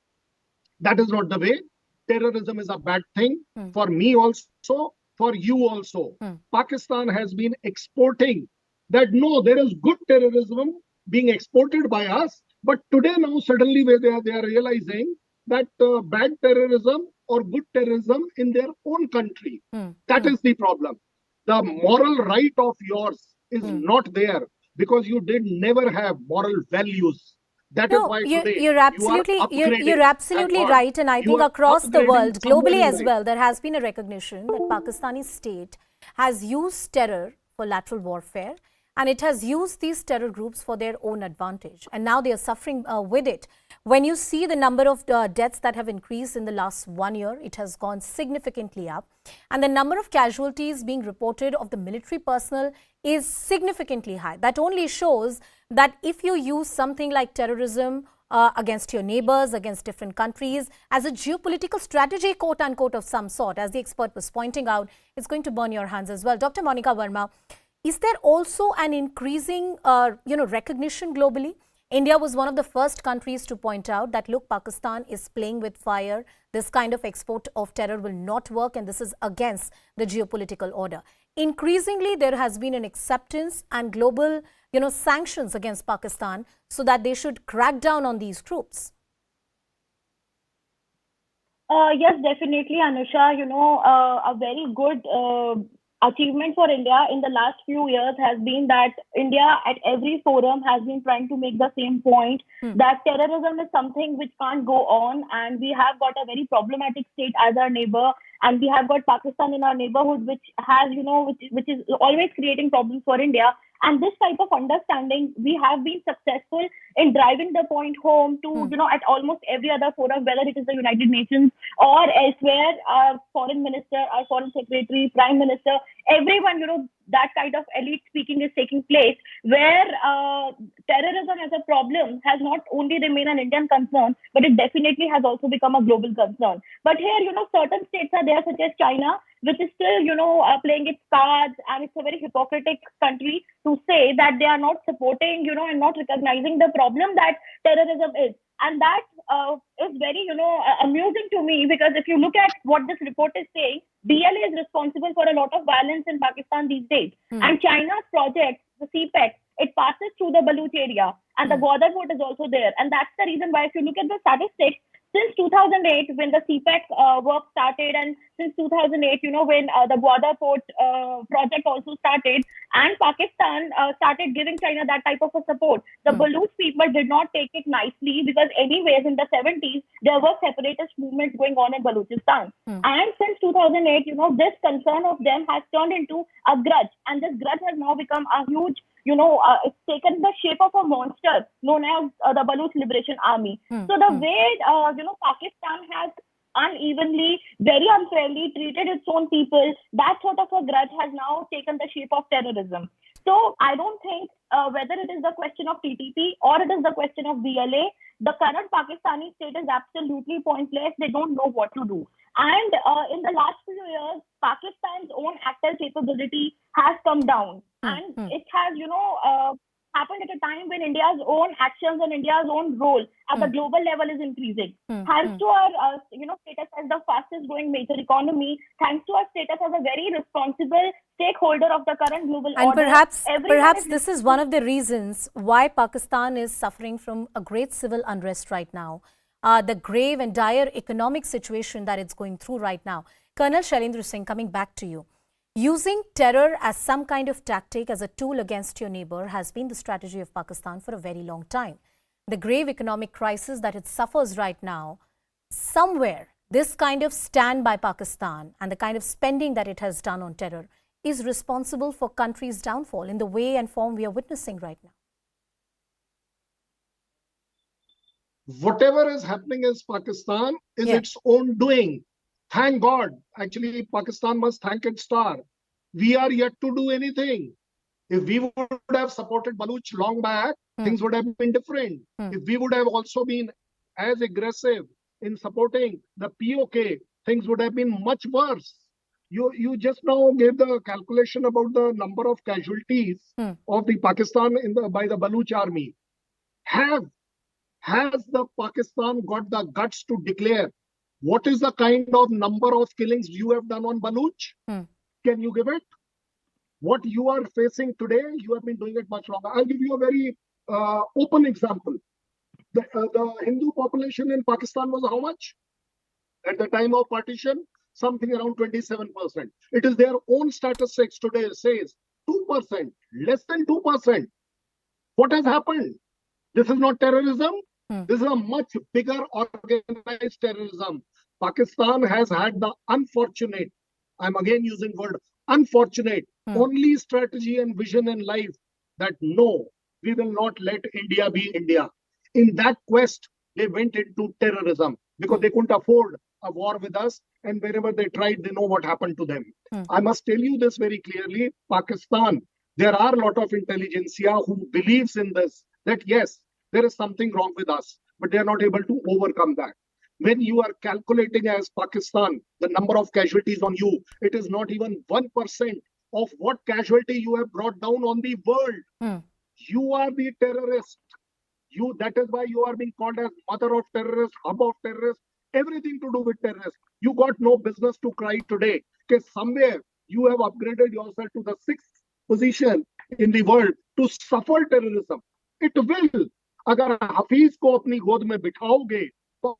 That is not the way. Terrorism is a bad thing for me also, for you also. Pakistan has been exporting that no, there is good terrorism being exported by us, but today now suddenly they are realizing that bad terrorism or good terrorism in their own country. That is the problem. The moral right of yours is not there because you did never have moral values. That is why today you're absolutely right, and I think across the world, globally as well, there has been a recognition that Pakistani state has used terror for lateral warfare, and it has used these terror groups for their own advantage, and now they are suffering with it. When you see the number of deaths that have increased in the last 1 year, it has gone significantly up, and the number of casualties being reported of the military personnel is significantly high. That only shows that if you use something like terrorism against your neighbors, against different countries, as a geopolitical strategy, quote unquote, of some sort, as the expert was pointing out, it's going to burn your hands as well. Dr. Monica Verma, is there also an increasing recognition globally India was one of the first countries to point out that, look, Pakistan is playing with fire. This kind of export of terror will not work, and this is against the geopolitical order. Increasingly, there has been an acceptance and global, sanctions against Pakistan so that they should crack down on these troops. Yes, definitely, Anusha. A very good achievement for India in the last few years has been that India at every forum has been trying to make the same point that terrorism is something which can't go on, and we have got a very problematic state as our neighbor, and we have got Pakistan in our neighborhood, which has, which is always creating problems for India. And this type of understanding, we have been successful in driving the point home to, at almost every other forum, whether it is the United Nations or elsewhere, our foreign minister, our foreign secretary, prime minister, everyone, that kind of elite speaking is taking place, where terrorism as a problem has not only remained an Indian concern, but it definitely has also become a global concern. But here, certain states are there, such as China, which is still, playing its cards, and it's a very hypocritical country to say that they are not supporting, and not recognizing the problem that terrorism is. And that is very, amusing to me, because if you look at what this report is saying, BL is responsible for a lot of violence in Pakistan these days. And China's project, the CPEC, it passes through the Baluch area, and the Gwadar port is also there. And that's the reason why, if you look at the statistics, since 2008, when the CPEC work started, and since 2008, when the Gwadar port project also started, and Pakistan started giving China that type of a support, the Baluch people did not take it nicely, because anyways, in the 70s, there were separatist movements going on in Balochistan. And since 2008, this concern of them has turned into a grudge, and this grudge has now become a huge, it's taken the shape of a monster known as the Baluch Liberation Army. So the way, Pakistan has unevenly, very unfairly treated its own people, that sort of a grudge has now taken the shape of terrorism. So I don't think whether it is the question of TTP or it is the question of BLA, the current Pakistani state is absolutely pointless. They don't know what to do. And in the last few years, Pakistan's own actor capability has come down. And it has, happened at a time when India's own actions and India's own role at the global level is increasing. Thanks to our, status as the fastest growing major economy, thanks to our status as a very responsible stakeholder of the current global and order. Perhaps this is one of the reasons why Pakistan is suffering from a great civil unrest right now. The grave and dire economic situation that it's going through right now. Colonel Shailendra Singh, coming back to you. Using terror as some kind of tactic, as a tool against your neighbor, has been the strategy of Pakistan for a very long time. The grave economic crisis that it suffers right now, somewhere, this kind of stand by Pakistan and the kind of spending that it has done on terror is responsible for country's downfall in the way and form we are witnessing right now. Whatever is happening in Pakistan is its own doing. Thank God. Actually, Pakistan must thank its star. We are yet to do anything. If we would have supported Baluch long back, things would have been different. If we would have also been as aggressive in supporting the POK, things would have been much worse. You just now gave the calculation about the number of casualties of the Pakistan by the Baluch army. Has the Pakistan got the guts to declare what is the kind of number of killings you have done on Baluch? Can you give it? What you are facing today, you have been doing it much longer. I'll give you a very open example. The Hindu population in Pakistan was how much? At the time of partition, something around 27%. It is their own statistics today says 2%, less than 2%. What has happened? This is not terrorism. This is a much bigger organized terrorism. Pakistan has had the unfortunate, I'm again using word unfortunate, only strategy and vision in life that no, we will not let India be India. In that quest, they went into terrorism because they couldn't afford a war with us, and wherever they tried, they know what happened to them. I must tell you this very clearly, Pakistan, there are a lot of intelligentsia who believes in this, that yes, there is something wrong with us, but they are not able to overcome that. When you are calculating as Pakistan, the number of casualties on you, it is not even 1% of what casualty you have brought down on the world. You are the terrorist. That is why you are being called as mother of terrorists, hub of terrorists, everything to do with terrorists. You got no business to cry today. Because somewhere you have upgraded yourself to the 6th position in the world to suffer terrorism. It will. अगर हफीज को अपनी गोद में बिठाओगे तो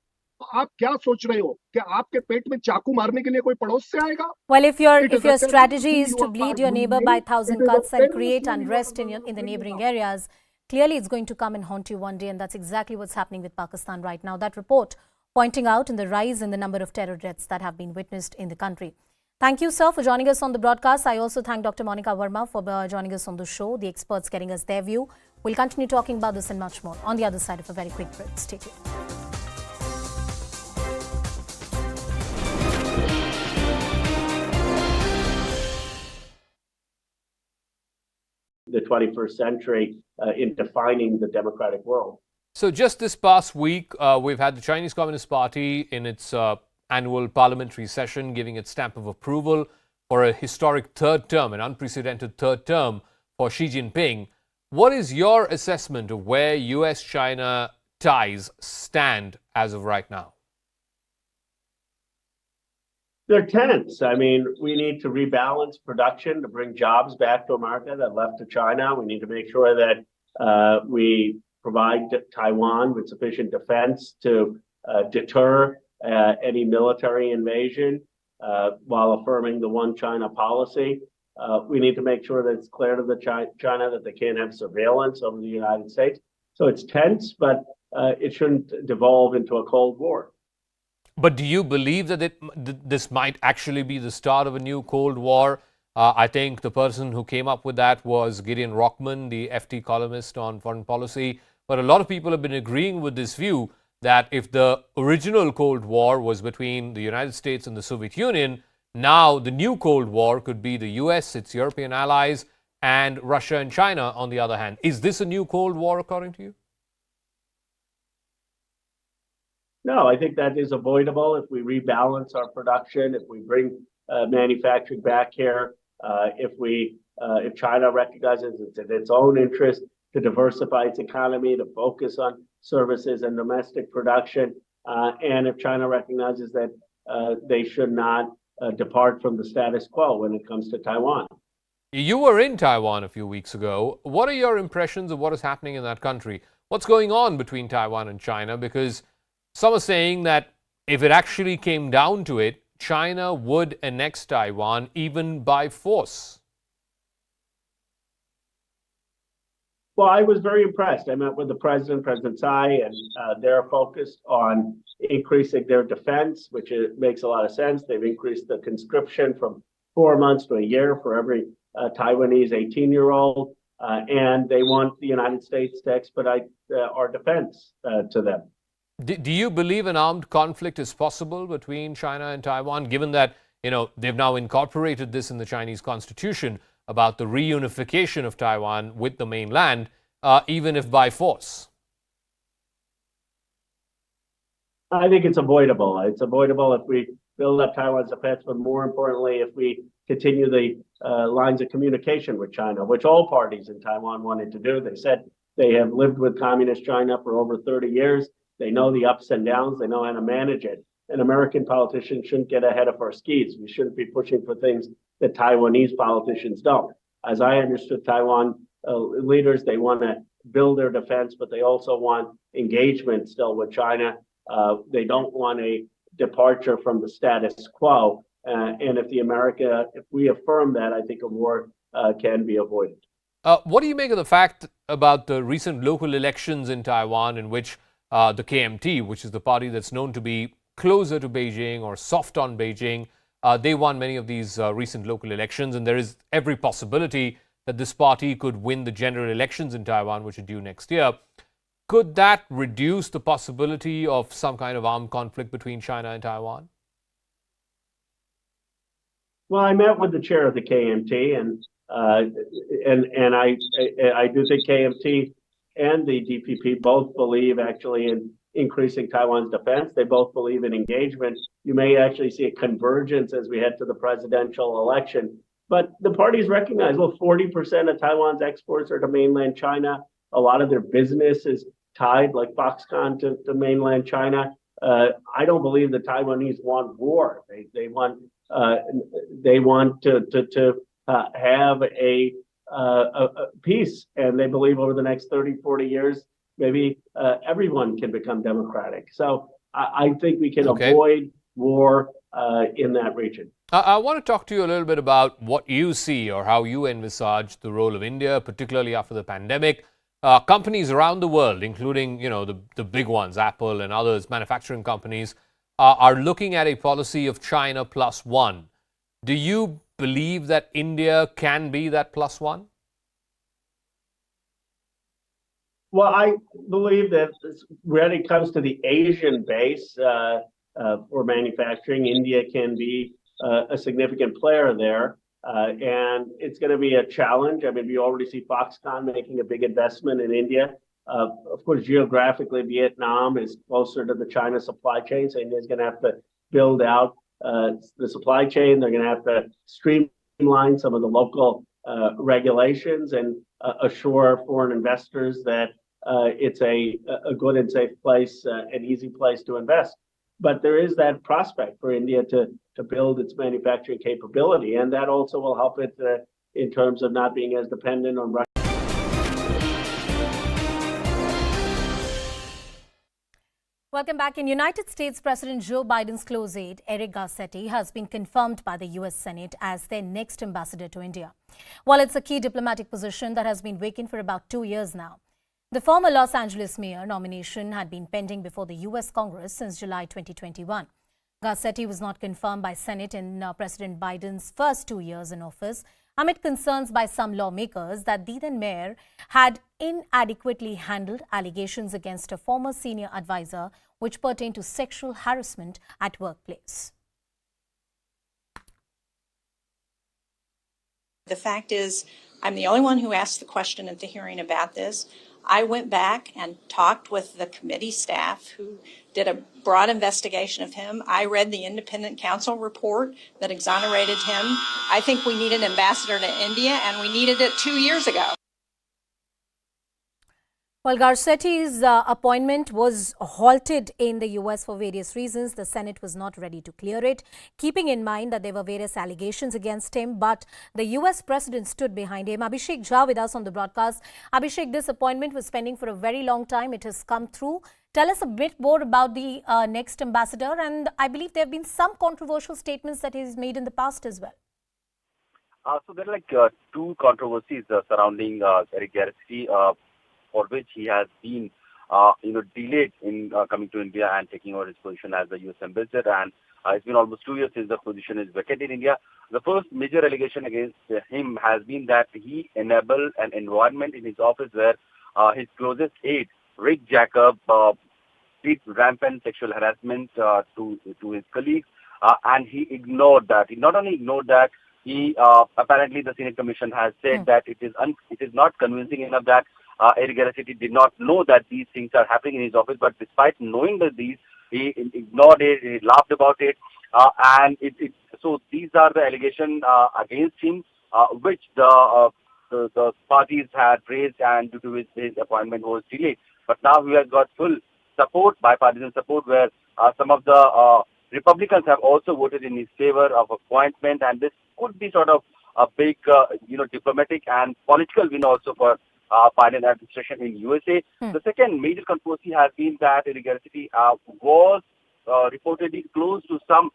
आप क्या सोच रहे हो कि आपके पेट में चाकू मारने के लिए कोई पड़ोस से आएगा? Well, if your strategy is to bleed your neighbor by 1,000 cuts and create unrest in the neighboring areas, clearly it's going to come and haunt you one day, and that's exactly what's happening with Pakistan right now. That report pointing out in the rise in the number of terror deaths that have been witnessed in the country. Thank you, sir, for joining us on the broadcast. I also thank Dr. Monica Verma for joining us on the show, the experts getting us their view. We'll continue talking about this and much more on the other side of a very quick break. Stay tuned. The 21st century in defining the democratic world. So just this past week, we've had the Chinese Communist Party in its annual parliamentary session giving its stamp of approval for a historic third term, an unprecedented third term for Xi Jinping. What is your assessment of where U.S. China ties stand as of right now? They're tense. I mean, we need to rebalance production to bring jobs back to America that left to China. We need to make sure that we provide Taiwan with sufficient defense to deter any military invasion while affirming the one China policy. We need to make sure that it's clear to China that they can't have surveillance over the United States. So it's tense, but it shouldn't devolve into a Cold War. But do you believe that this might actually be the start of a new Cold War? I think the person who came up with that was Gideon Rockman, the FT columnist on foreign policy. But a lot of people have been agreeing with this view that if the original Cold War was between the United States and the Soviet Union, now the new Cold War could be the US, its European allies, and Russia and China on the other hand. Is this a new Cold War according to you? No, I think that is avoidable if we rebalance our production, if we bring manufacturing back here, if China recognizes it's in its own interest to diversify its economy, to focus on services and domestic production, and if China recognizes that they should not depart from the status quo when it comes to Taiwan. You were in Taiwan a few weeks ago. What are your impressions of what is happening in that country? What's going on between Taiwan and China? Because some are saying that if it actually came down to it, China would annex Taiwan even by force. Well, I was very impressed. I met with the president, President Tsai, and they're focused on increasing their defense, which makes a lot of sense. They've increased the conscription from 4 months to a year for every Taiwanese 18-year-old, and they want the United States to expedite our defense to them. Do you believe an armed conflict is possible between China and Taiwan, given that, they've now incorporated this in the Chinese constitution about the reunification of Taiwan with the mainland, even if by force? I think it's avoidable. It's avoidable if we build up Taiwan's defense, but more importantly, if we continue the lines of communication with China, which all parties in Taiwan wanted to do. They said they have lived with communist China for over 30 years. They know the ups and downs. They know how to manage it. And American politicians shouldn't get ahead of our skis. We shouldn't be pushing for things that Taiwanese politicians don't. As I understood Taiwan leaders, they want to build their defense, but they also want engagement still with China. They don't want a departure from the status quo. And if we affirm that, I think a war can be avoided. What do you make of the fact about the recent local elections in Taiwan in which the KMT, which is the party that's known to be closer to Beijing or soft on Beijing, they won many of these recent local elections, and there is every possibility that this party could win the general elections in Taiwan, which are due next year. Could that reduce the possibility of some kind of armed conflict between China and Taiwan? Well, I met with the chair of the KMT, and I do think KMT and the DPP both believe actually in increasing Taiwan's defense. They both believe in engagement. You may actually see a convergence as we head to the presidential election. But the parties recognize, well, 40% of Taiwan's exports are to mainland China. A lot of their business is tied like Foxconn to mainland China. I don't believe the Taiwanese want war. They want to have a peace, and they believe over the next 30, 40 years, maybe everyone can become democratic. So I think we can avoid war in that region. I want to talk to you a little bit about what you see or how you envisage the role of India, particularly after the pandemic. Companies around the world, including the big ones, Apple and others, manufacturing companies, are looking at a policy of China plus one. Do you believe that India can be that plus one? Well, I believe that when it comes to the Asian base for manufacturing, India can be a significant player there. And it's going to be a challenge. I mean, we already see Foxconn making a big investment in India. Of course, geographically, Vietnam is closer to the China supply chain, so India is going to have to build out the supply chain. They're going to have to streamline some of the local regulations and assure foreign investors that it's a good and safe place, an easy place to invest. But there is that prospect for India to build its manufacturing capability, and that also will help it in terms of not being as dependent on Russia. Welcome back. In United States, President Joe Biden's close aide, Eric Garcetti, has been confirmed by the U.S. Senate as their next ambassador to India. While it's a key diplomatic position that has been vacant for about 2 years now, the former Los Angeles mayor nomination had been pending before the U.S. Congress since July 2021. Garcetti was not confirmed by Senate in President Biden's first 2 years in office, amid concerns by some lawmakers that the then mayor had inadequately handled allegations against a former senior advisor which pertained to sexual harassment at workplace. The fact is, I'm the only one who asked the question at the hearing about this. I went back and talked with the committee staff who did a broad investigation of him. I read the independent counsel report that exonerated him. I think we need an ambassador to India, and we needed it 2 years ago. While Garcetti's appointment was halted in the U.S. for various reasons, the Senate was not ready to clear it, keeping in mind that there were various allegations against him, but the U.S. president stood behind him. Abhishek Jha with us on the broadcast. Abhishek, this appointment was pending for a very long time. It has come through. Tell us a bit more about the next ambassador, and I believe there have been some controversial statements that he's made in the past as well. So there are two controversies surrounding Eric Garcetti, for which he has been, delayed in coming to India and taking over his position as the U.S. ambassador. And it's been almost 2 years since the position is vacant in India. The first major allegation against him has been that he enabled an environment in his office where his closest aide, Rick Jacob, did rampant sexual harassment to his colleagues, and he ignored that. He not only ignored that, he apparently the Senate Commission has said that it is not convincing enough that Eric Garcetti did not know that these things are happening in his office, but despite knowing that he ignored it, he laughed about it, and so these are the allegations against him, which the parties had raised, and due to which his appointment was delayed. But now he has got full support, bipartisan support, where some of the Republicans have also voted in his favor of appointment, and this could be sort of a big, diplomatic and political win also for Biden administration in USA. The second major controversy has been that Eric Garcetti was reportedly close to some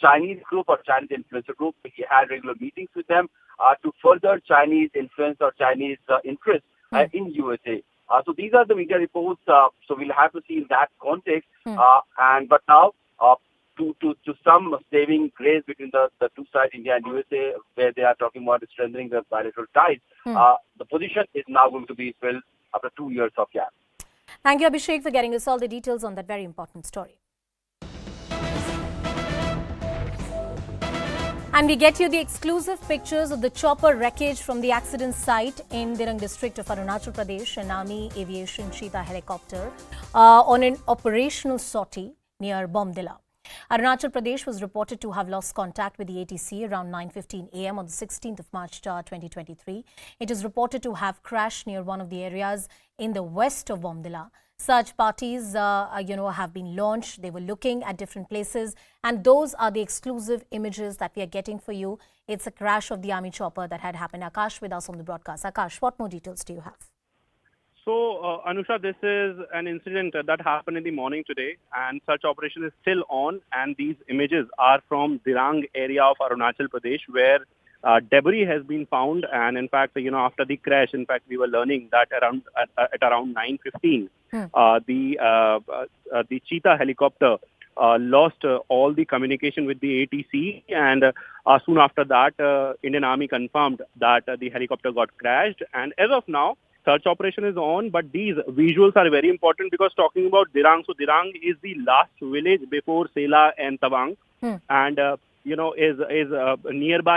Chinese group or Chinese influencer group. He had regular meetings with them to further Chinese influence or Chinese interest in USA. So these are the media reports. So we'll have to see in that context. But now, to some saving grace between the two sides, India and USA, where they are talking about strengthening the bilateral ties, the position is now going to be filled after 2 years of gap. Thank you, Abhishek, for getting us all the details on that very important story. And we get you the exclusive pictures of the chopper wreckage from the accident site in Dirang district of Arunachal Pradesh, an Army Aviation Cheetah helicopter on an operational sortie near Bomdila. Arunachal Pradesh was reported to have lost contact with the ATC around 9:15 a.m. on the 16th of March 2023. It is reported to have crashed near one of the areas in the west of Bomdila. Search parties, have been launched. They were looking at different places, and those are the exclusive images that we are getting for you. It's a crash of the army chopper that had happened. Akash with us on the broadcast. Akash, what more details do you have? So, Anusha, this is an incident that happened in the morning today, and search operation is still on. And these images are from Dirang area of Arunachal Pradesh, where debris has been found. And in fact, after the crash, in fact, we were learning that at around 9:15, the Cheetah helicopter lost all the communication with the ATC, and soon after that, Indian Army confirmed that the helicopter got crashed. And as of now, search operation is on, but these visuals are very important because talking about Dirang, so Dirang is the last village before Sela and Tawang, and is nearby